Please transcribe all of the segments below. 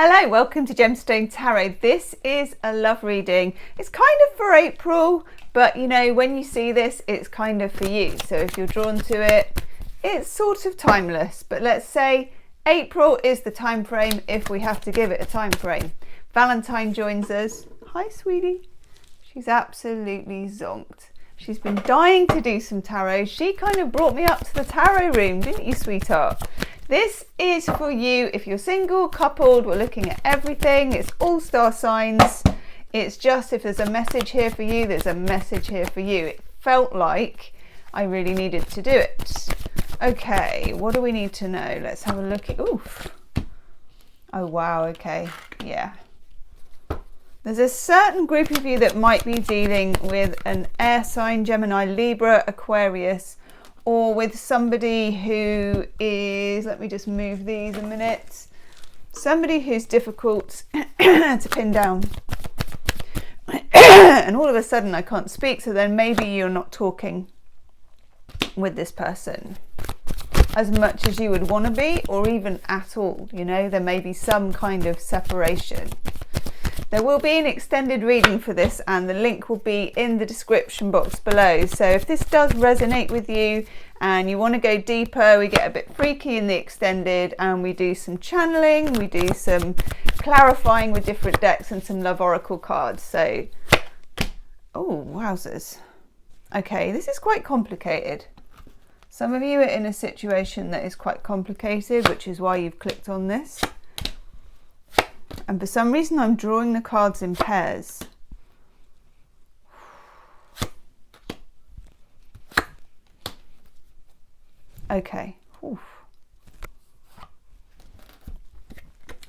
Hello, welcome to Gemstone Tarot. This is a love reading. It's kind of for April, but you know, when you see this, it's kind of for you. So if you're drawn to it, it's sort of timeless. But let's say April is the time frame if we have to give it a time frame. Valentine joins us. Hi, sweetie. She's absolutely zonked. She's been dying to do some tarot. She kind of brought me up to the tarot room, didn't you, sweetheart? This is for you if you're single, coupled, we're looking at everything. It's all star signs. It's just if there's a message here for you, there's a message here for you. It felt like I really needed to do it. Okay, what do we need to know? Let's have a look at, oof. Oh wow, okay, yeah. There's a certain group of you that might be dealing with an air sign, Gemini, Libra, Aquarius, or with somebody who is, let me just move these a minute, somebody who's difficult to pin down. And all of a sudden I can't speak, so then maybe you're not talking with this person as much as you would want to be, or even at all. You know, there may be some kind of separation. There will be an extended reading for this, and the link will be in the description box below. So if this does resonate with you and you want to go deeper, we get a bit freaky in the extended and we do some channeling, we do some clarifying with different decks and some love oracle cards. So, oh, wowzers. Okay, this is quite complicated. Some of you are in a situation that is quite complicated, which is why you've clicked on this. And for some reason I'm drawing the cards in pairs. Okay. Oof.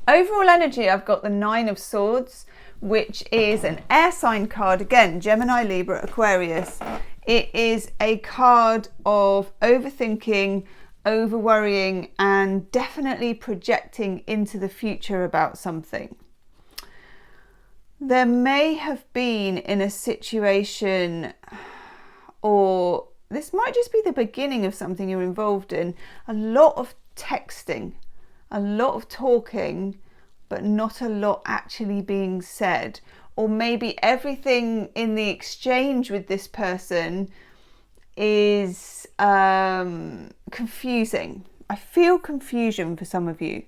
Overall energy, I've got the Nine of Swords, which is an air sign card. Again, Gemini, Libra, Aquarius. It is a card of overthinking, over worrying, and definitely projecting into the future about something. There may have been in a situation, or this might just be the beginning of something you're involved in, a lot of texting, a lot of talking, but not a lot actually being said. Or maybe everything in the exchange with this person is confusing. I feel confusion for some of you.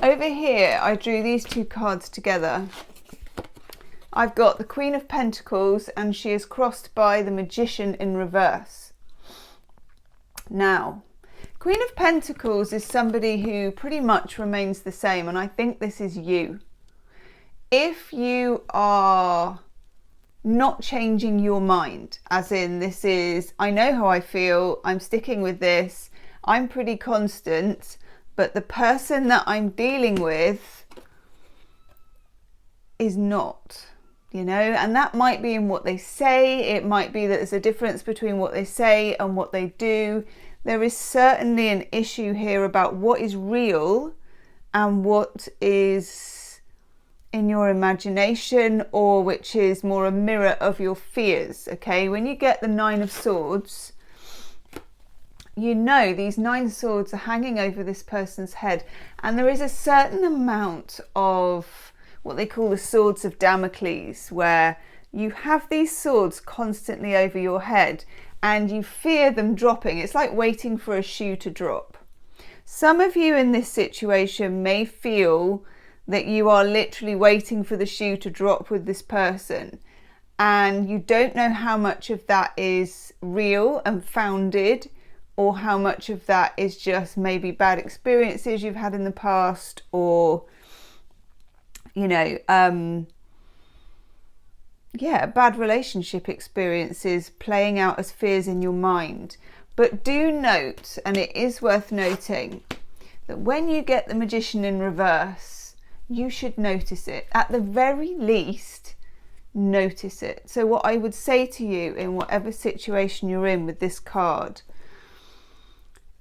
Over here, I drew these two cards together. I've got the Queen of Pentacles, and she is crossed by the Magician in reverse. Now, Queen of Pentacles is somebody who pretty much remains the same, and I think this is you. If you are not changing your mind, as in this is, I know how I feel, I'm sticking with this, I'm pretty constant, but the person that I'm dealing with is not, you know, and that might be in what they say. It might be that there's a difference between what they say and what they do. There is certainly an issue here about what is real and what is in your imagination, or which is more a mirror of your fears. Okay, when you get the Nine of Swords, you know these Nine of Swords are hanging over this person's head, and there is a certain amount of what they call the swords of Damocles, where you have these swords constantly over your head and you fear them dropping. It's like waiting for a shoe to drop. Some of you in this situation may feel that you are literally waiting for the shoe to drop with this person, and you don't know how much of that is real and founded, or how much of that is just maybe bad experiences you've had in the past, or you know, bad relationship experiences playing out as fears in your mind. But do note, and it is worth noting, that when you get the Magician in reverse, you should notice it. At the very least, notice it. So what I would say to you in whatever situation you're in with this card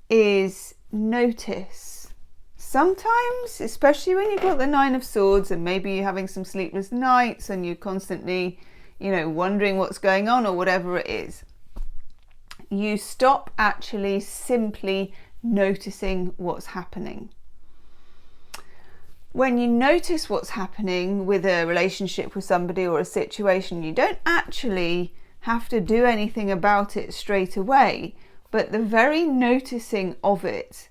is notice. Sometimes, especially when you've got the Nine of Swords and maybe you're having some sleepless nights and you're constantly, you know, wondering what's going on or whatever it is, you stop actually simply noticing what's happening. When you notice what's happening with a relationship with somebody or a situation, you don't actually have to do anything about it straight away, but the very noticing of it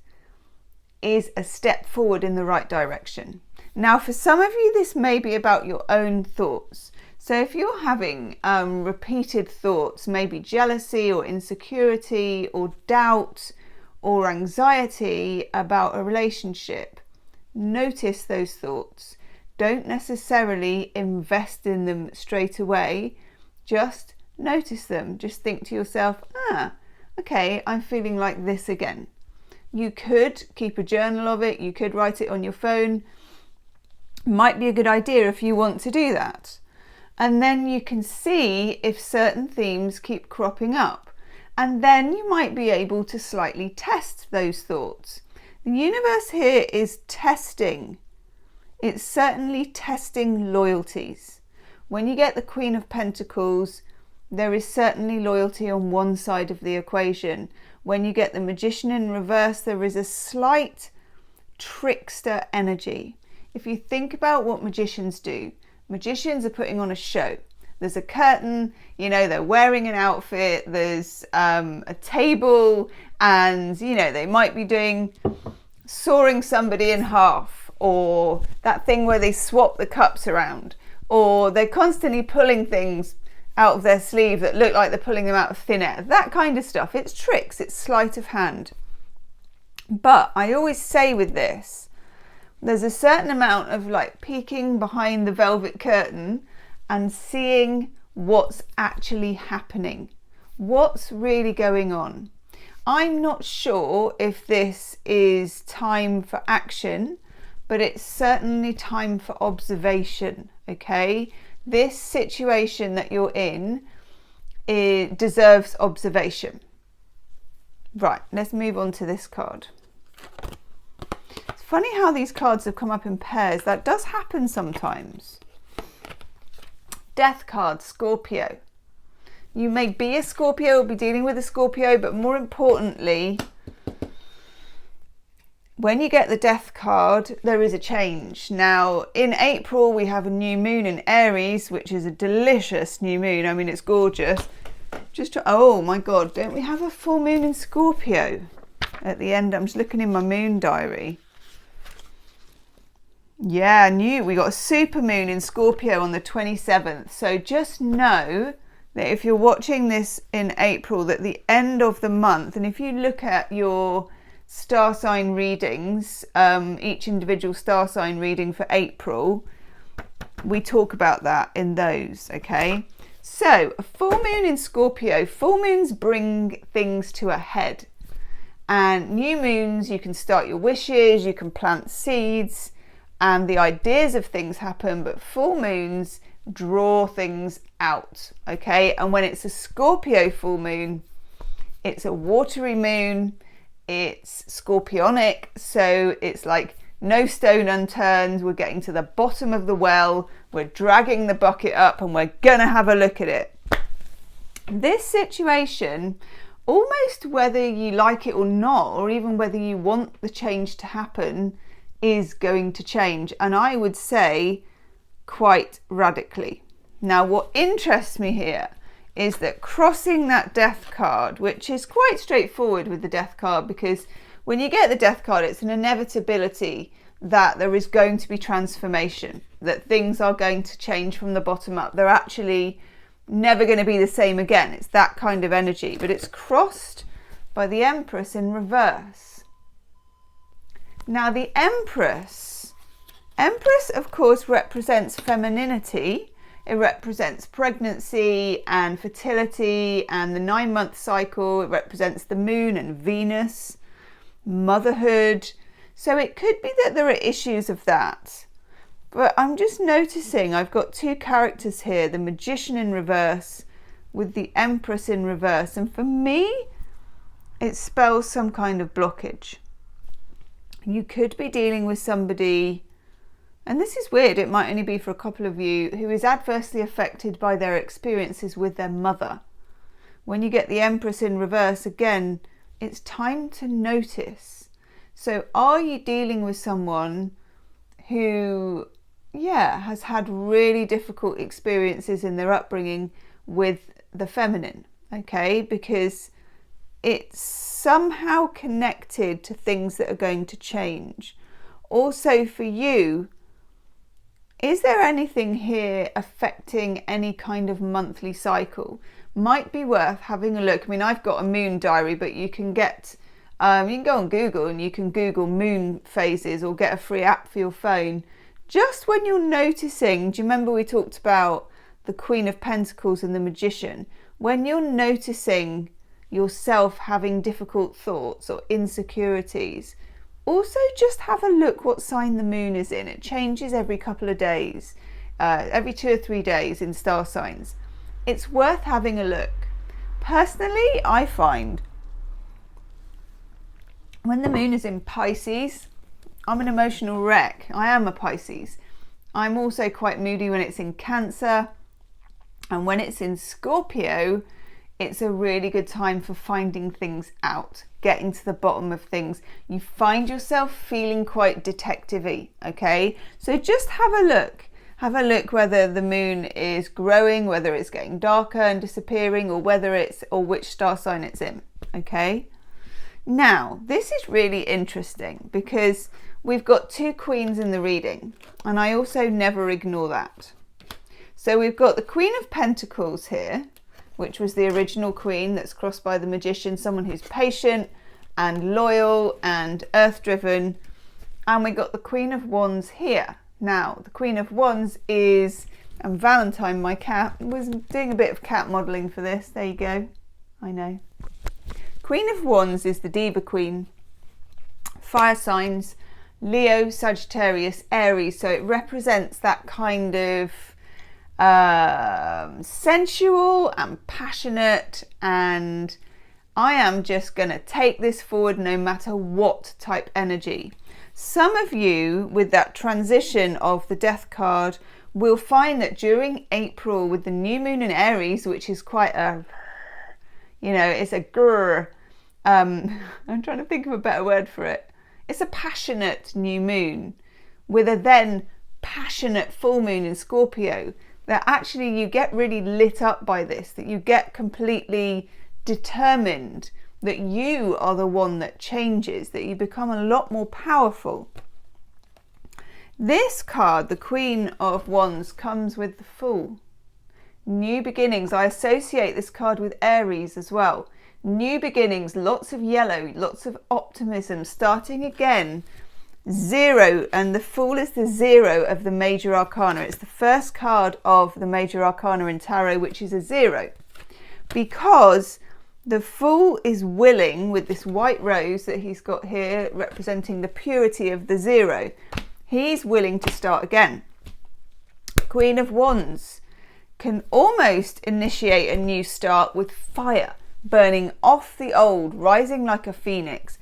is a step forward in the right direction. Now, for some of you, this may be about your own thoughts. So if you're having repeated thoughts, maybe jealousy or insecurity or doubt or anxiety about a relationship, notice those thoughts. Don't necessarily invest in them straight away. Just notice them. Just think to yourself, okay, I'm feeling like this again. You could keep a journal of it. You could write it on your phone. Might be a good idea if you want to do that. And then you can see if certain themes keep cropping up. And then you might be able to slightly test those thoughts. The universe here is testing. It's certainly testing loyalties. When you get the Queen of Pentacles, there is certainly loyalty on one side of the equation. When you get the Magician in reverse, there is a slight trickster energy. If you think about what magicians do, magicians are putting on a show. There's a curtain, they're wearing an outfit, there's a table, and, they might be sawing somebody in half, or that thing where they swap the cups around, or they're constantly pulling things out of their sleeve that look like they're pulling them out of thin air. That kind of stuff. It's tricks, it's sleight of hand. But I always say with this, there's a certain amount of peeking behind the velvet curtain and seeing what's actually happening. What's really going on? I'm not sure if this is time for action, but it's certainly time for observation, okay? This situation that you're in, it deserves observation. Right, let's move on to this card. It's funny how these cards have come up in pairs. That does happen sometimes. Death card, Scorpio. You may be a Scorpio or be dealing with a Scorpio, but more importantly, when you get the Death card, there is a change. Now, in April, we have a new moon in Aries, which is a delicious new moon. I mean, it's gorgeous. Oh my God, don't we have a full moon in Scorpio at the end? I'm just looking in my moon diary. Yeah, we got a super moon in Scorpio on the 27th. So just know that if you're watching this in April, that the end of the month, and if you look at your star sign readings, each individual star sign reading for April, we talk about that in those, okay? So a full moon in Scorpio, full moons bring things to a head, and new moons, you can start your wishes, you can plant seeds, and the ideas of things happen, but full moons draw things out, okay? And when it's a Scorpio full moon, it's a watery moon, it's scorpionic, so it's like no stone unturned. We're getting to the bottom of the well, we're dragging the bucket up, and we're gonna have a look at it. This situation, almost whether you like it or not, or even whether you want the change to happen, is going to change, and I would say quite radically. Now, what interests me here is that crossing that Death card, which is quite straightforward with the Death card, because when you get the Death card, it's an inevitability that there is going to be transformation, that things are going to change from the bottom up. They're actually never going to be the same again. It's that kind of energy, but it's crossed by the Empress in reverse. Now, the Empress, of course, represents femininity. It represents pregnancy and fertility and the 9-month cycle. It represents the moon and Venus, motherhood. So it could be that there are issues of that. But I'm just noticing I've got two characters here, the Magician in reverse with the Empress in reverse. And for me, it spells some kind of blockage. You could be dealing with somebody, and this is weird, it might only be for a couple of you, who is adversely affected by their experiences with their mother. When you get the Empress in reverse, again, it's time to notice. So are you dealing with someone who, has had really difficult experiences in their upbringing with the feminine? Okay, because it's somehow connected to things that are going to change. Also for you, is there anything here affecting any kind of monthly cycle? Might be worth having a look. I mean, I've got a moon diary, but you can get, you can go on Google and you can Google moon phases or get a free app for your phone. Just when you're noticing, do you remember we talked about the Queen of Pentacles and the Magician? When you're noticing yourself having difficult thoughts or insecurities, also just have a look what sign the moon is in. It changes every couple of days, every 2 or 3 days in star signs. It's worth having a look. Personally, I find when the moon is in Pisces, I'm an emotional wreck. I am a Pisces. I'm also quite moody when it's in Cancer. And when it's in Scorpio, it's a really good time for finding things out, getting to the bottom of things. You find yourself feeling quite detective-y, okay? So just have a look. Have a look whether the moon is growing, whether it's getting darker and disappearing, or which star sign it's in, okay? Now, this is really interesting because we've got 2 queens in the reading, and I also never ignore that. So we've got the Queen of Pentacles here, which was the original queen that's crossed by the Magician, someone who's patient and loyal and earth-driven. And we got the Queen of Wands here. Now, the Queen of Wands is, and Valentine, my cat, was doing a bit of cat modelling for this. There you go. I know. Queen of Wands is the Diva Queen. Fire signs, Leo, Sagittarius, Aries. So it represents that kind of sensual and passionate, and I am just going to take this forward no matter what type energy. Some of you with that transition of the Death card will find that during April with the new moon in Aries, which is quite a, it's a grrr, I'm trying to think of a better word for it. It's a passionate new moon with a then passionate full moon in Scorpio, that actually you get really lit up by this, that you get completely determined that you are the one that changes, that you become a lot more powerful. This card, the Queen of Wands, comes with the Fool. New beginnings. I associate this card with Aries as well. New beginnings, lots of yellow, lots of optimism, starting again. 0, and the Fool is the 0 of the Major Arcana. It's the first card of the Major Arcana in Tarot, which is a 0. Because the Fool is willing, with this white rose that he's got here, representing the purity of the 0, he's willing to start again. Queen of Wands can almost initiate a new start with fire, burning off the old, rising like a phoenix.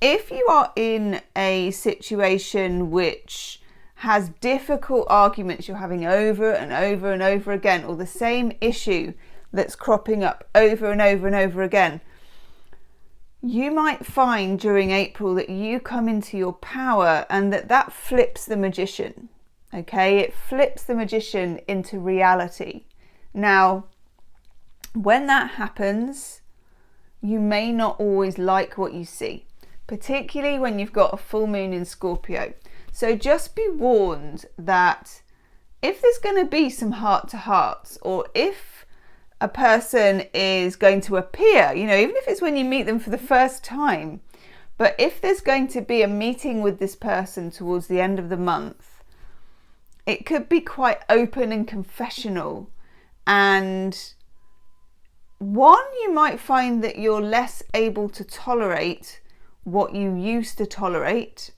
If you are in a situation which has difficult arguments you're having over and over and over again, or the same issue that's cropping up over and over and over again, you might find during April that you come into your power, and that flips the Magician. Okay, it flips the Magician into reality. Now, when that happens, you may not always like what you see, particularly when you've got a full moon in Scorpio. So just be warned that if there's going to be some heart-to-hearts, or if a person is going to appear, even if it's when you meet them for the first time, but if there's going to be a meeting with this person towards the end of the month, it could be quite open and confessional. And you might find that you're less able to tolerate what you used to tolerate,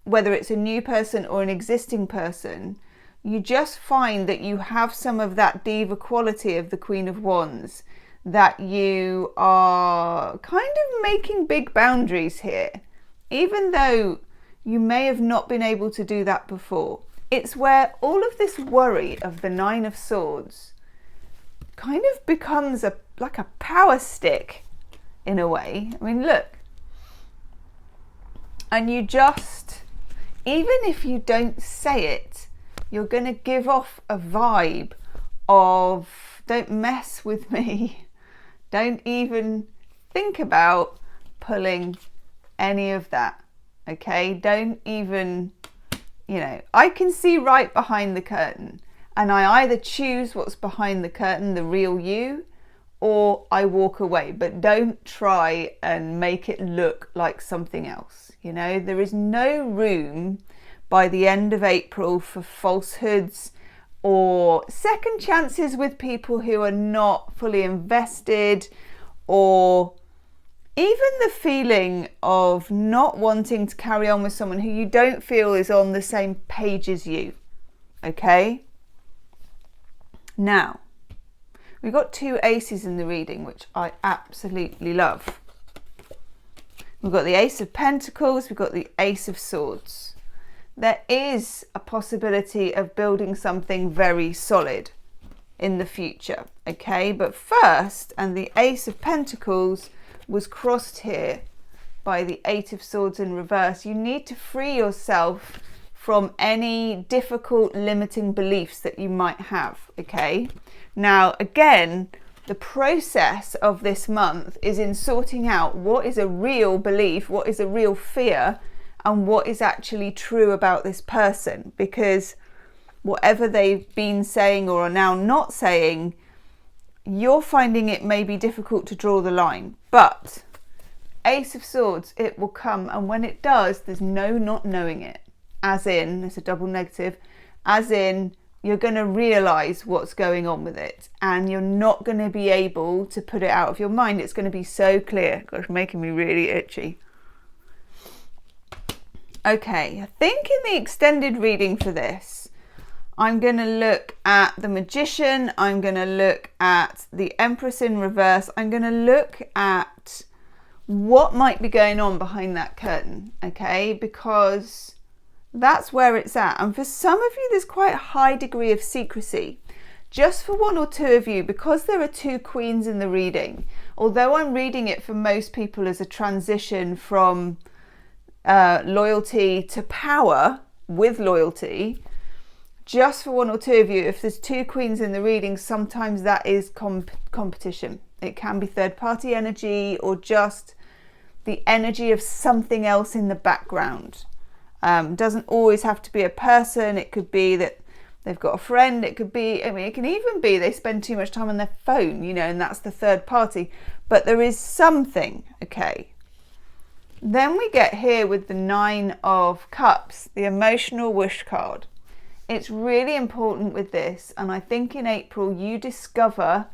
whether it's a new person or an existing person. You just find that you have some of that diva quality of the Queen of Wands, that you are kind of making big boundaries here, even though you may have not been able to do that before. It's where all of this worry of the 9 of Swords kind of becomes like a power stick in a way. I mean, look. And you just, even if you don't say it, you're going to give off a vibe of, don't mess with me. Don't even think about pulling any of that. Okay? Don't even, I can see right behind the curtain, and I either choose what's behind the curtain, the real you, or I walk away. But don't try and make it look like something else. There is no room by the end of April for falsehoods or second chances with people who are not fully invested, or even the feeling of not wanting to carry on with someone who you don't feel is on the same page as you. Okay? Now, we've got 2 aces in the reading, which I absolutely love. We've got the Ace of Pentacles, we've got the Ace of Swords. There is a possibility of building something very solid in the future, okay? But first, and the Ace of Pentacles was crossed here by the Eight of Swords in reverse, you need to free yourself from any difficult limiting beliefs that you might have, okay? Now, again, the process of this month is in sorting out what is a real belief, what is a real fear, and what is actually true about this person, because whatever they've been saying or are now not saying, you're finding it may be difficult to draw the line. But Ace of Swords, it will come, and when it does, there's no not knowing it. As in, it's a double negative, as in, you're going to realize what's going on with it, and you're not going to be able to put it out of your mind. It's going to be so clear. Gosh, making me really itchy. Okay, I think in the extended reading for this, I'm going to look at the Magician. I'm going to look at the Empress in reverse. I'm going to look at what might be going on behind that curtain, okay? Because that's where it's at. And for some of you, there's quite a high degree of secrecy. Just for 1 or 2 of you, because there are 2 queens in the reading, although I'm reading it for most people as a transition from loyalty to power with loyalty, just for 1 or 2 of you, if there's 2 queens in the reading, sometimes that is competition. It can be third party energy, or just the energy of something else in the background. Doesn't always have to be a person. It could be that they've got a friend. It could be, it can even be they spend too much time on their phone, and that's the third party. But there is something, okay? Then we get here with the 9 of Cups, the emotional wish card. It's really important with this, and I think in April you discover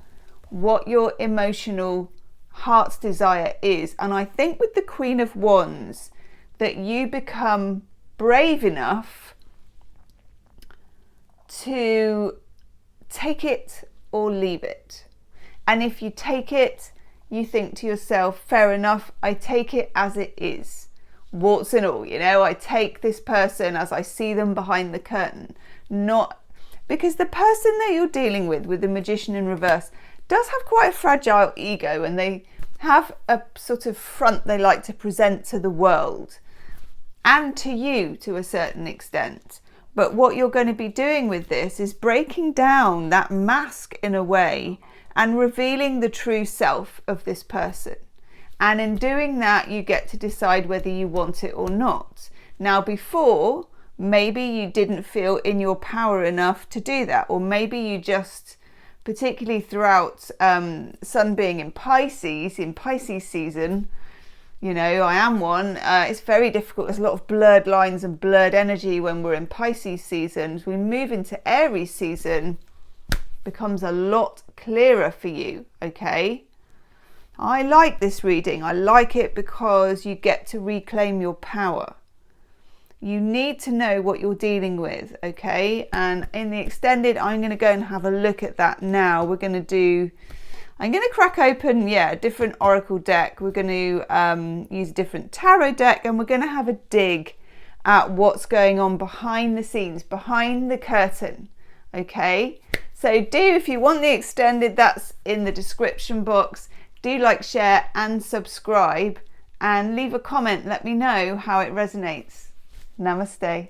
what your emotional heart's desire is. And I think with the Queen of Wands that you become brave enough to take it or leave it. And if you take it, you think to yourself, fair enough, I take it as it is, warts and all, I take this person as I see them behind the curtain. Not because the person that you're dealing with the Magician in reverse, does have quite a fragile ego, and they have a sort of front they like to present to the world and to you to a certain extent. But what you're going to be doing with this is breaking down that mask in a way and revealing the true self of this person. And in doing that, you get to decide whether you want it or not. Now, before, maybe you didn't feel in your power enough to do that, or maybe you just, particularly throughout Sun being in Pisces season, I am one, it's very difficult. There's a lot of blurred lines and blurred energy when we're in Pisces season. As we move into Aries season, becomes a lot clearer for you, okay? I like this reading. I like it because you get to reclaim your power. You need to know what you're dealing with, okay? And in the extended, I'm going to go and have a look at that now. I'm going to crack open, a different oracle deck. We're going to use a different tarot deck, and we're going to have a dig at what's going on behind the scenes, behind the curtain, okay? So if you want the extended, that's in the description box. Do like, share and subscribe, and leave a comment. Let me know how it resonates. Namaste.